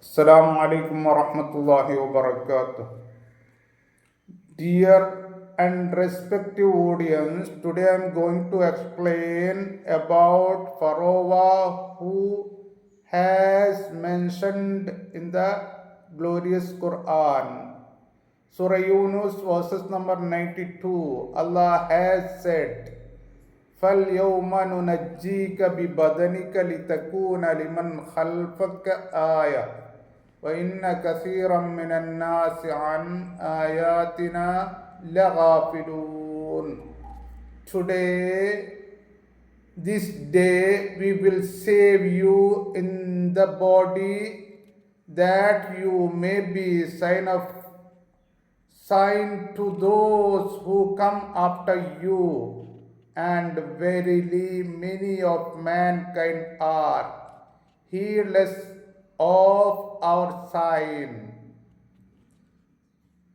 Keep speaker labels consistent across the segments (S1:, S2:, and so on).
S1: Assalamu alaikum wa rahmatullahi wa barakatuh. Dear and respective audience, today I am going to explain about Pharaoh who has mentioned in the glorious Quran. Surah Yunus verses number 92. Allah has said, فَالْيَوْمَ نُنَجِّيكَ بِبَدَنِكَ لِتَكُونَ لِمَنْ خَلْفَكَ آيَةً وَإِنَّ كَثِيرًا مِنَ النَّاسِ عَنْ آيَاتِنَا لَغَافِلُونَ. Today, this day, we will save you in the body that you may be sign to those who come after you, and verily many of mankind are heedless of our sign.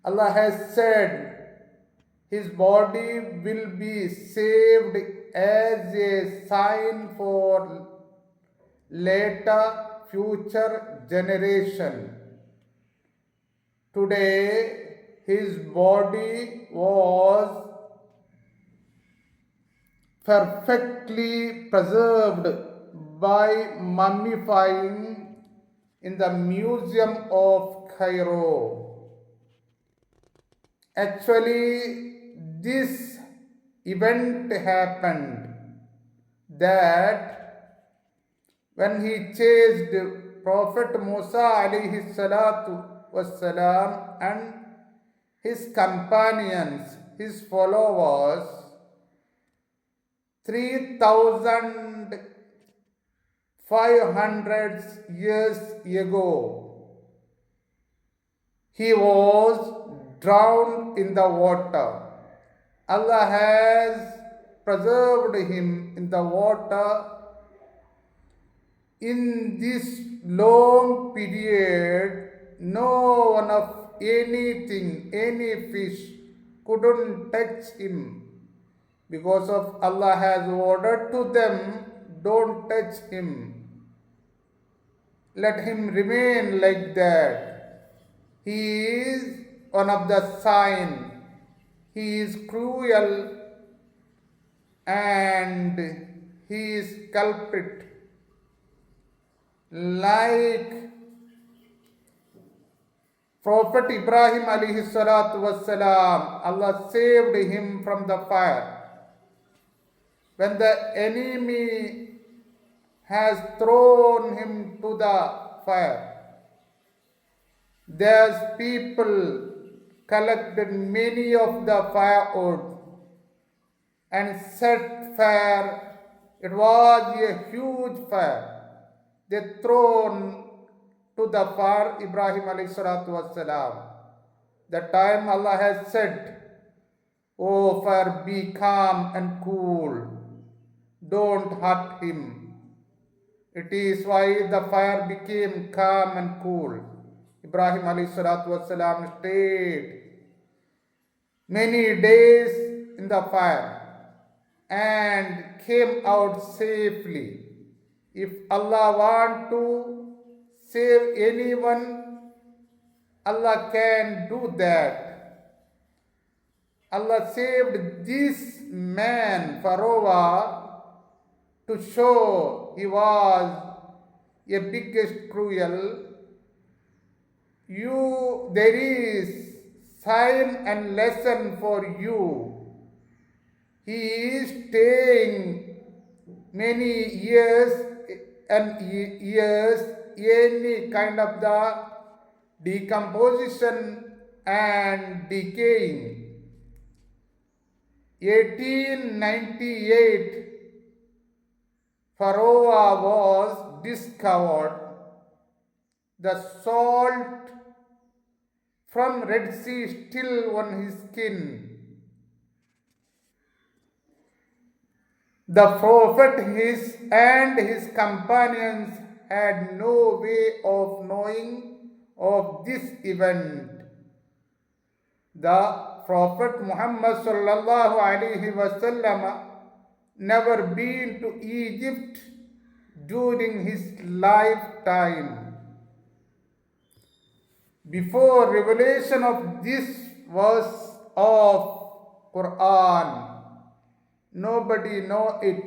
S1: Allah has said his body will be saved as a sign for later future generation. Today, his body was perfectly preserved by mummifying in the Museum of Cairo. Actually, this event happened that when he chased Prophet Musa alayhi salatu wassalam and his companions, his followers, 3,500 years ago, he was drowned in the water. Allah has preserved him in the water. In this long period, no one of anything, any fish couldn't touch him, because of Allah has ordered to them, don't touch him. Let him remain like that. He is one of the sign. He is cruel and he is culprit. Like Prophet Ibrahim alayhi salatu wassalam, Allah saved him from the fire. When the enemy has thrown him to the fire, there's people collected many of the firewood and set fire. It was a huge fire. They thrown to the fire Ibrahim alayhi salatu wassalam. That time Allah has said, "O fire, be calm and cool. Don't hurt him." It is why the fire became calm and cool. Ibrahim alayhi salatu wassalam stayed many days in the fire and came out safely. If Allah want to save anyone, Allah can do that. Allah saved this man, Pharaoh, to show he was a biggest cruel. There is sign and lesson for you. He is staying many years and years, any kind of the decomposition and decaying. 1898, Pharaoh was discovered. The salt from Red Sea still on his skin. The Prophet and his companions had no way of knowing of this event. The Prophet Muhammad sallallahu alaihi wasallam never been to Egypt during his lifetime. before revelation of this verse of Quran. Nobody know it.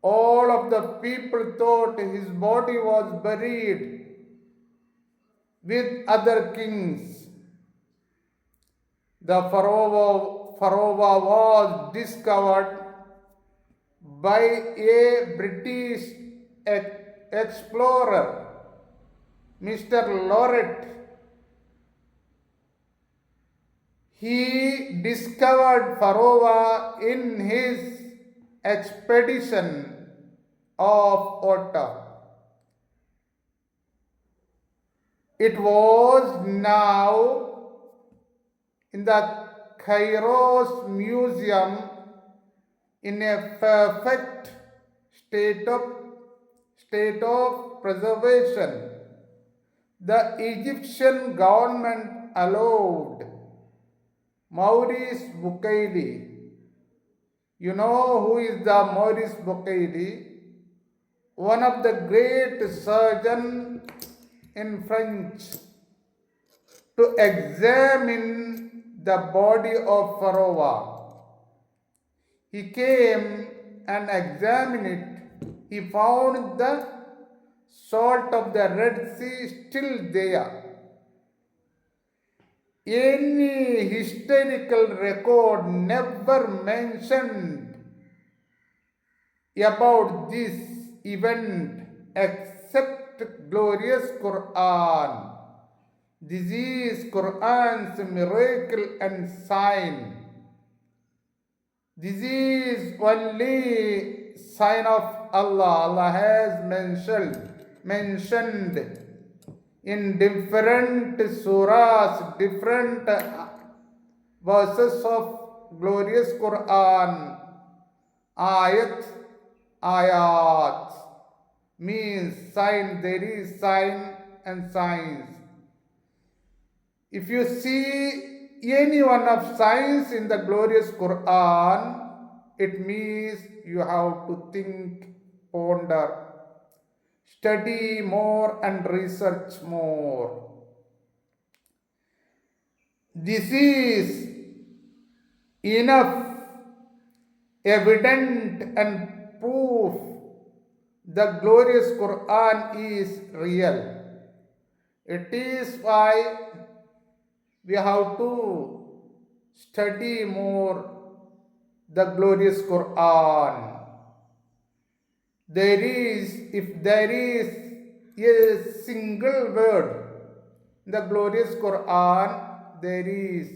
S1: All of the people thought his body was buried with other kings. The Pharaoh was discovered by a British explorer, Mr. Lorette. He discovered Pharaoh in his expedition of Otta. It was now in the Kairos Museum in a perfect state of preservation. The Egyptian government allowed Maurice Bucaille. You know who is the Maurice Bucaille? One of the great surgeons in French, to examine the body of Pharaoh. He came and examined it. He found the salt of the Red Sea still there. Any historical record never mentioned about this event except glorious Quran. This is Quran's miracle and sign. This is only sign of Allah. Allah has mentioned in different surahs, different verses of glorious Quran. Ayat means sign. There is sign and signs. If you see any one of signs in the glorious Quran, it means you have to think, ponder, study more and research more. This is enough evident and proof the glorious Quran is real. It is why we have to study more the glorious Quran. If there is a single word in the glorious Quran, there is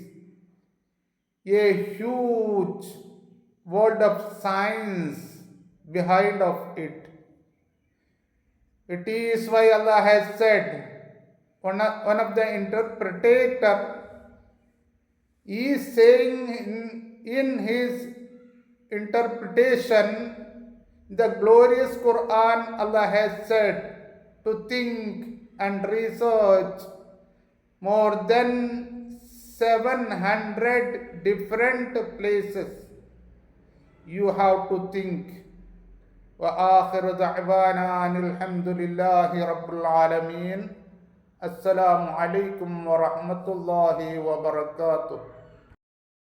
S1: a huge world of science behind of it. It is why Allah has said, one of the interpreter is saying in his interpretation, the glorious Quran, Allah has said to think and research more than 700 different places. You have to think. وآخر دعوانا أن الحمد لله رب العالمين. السلام عليكم ورحمة الله وبركاته.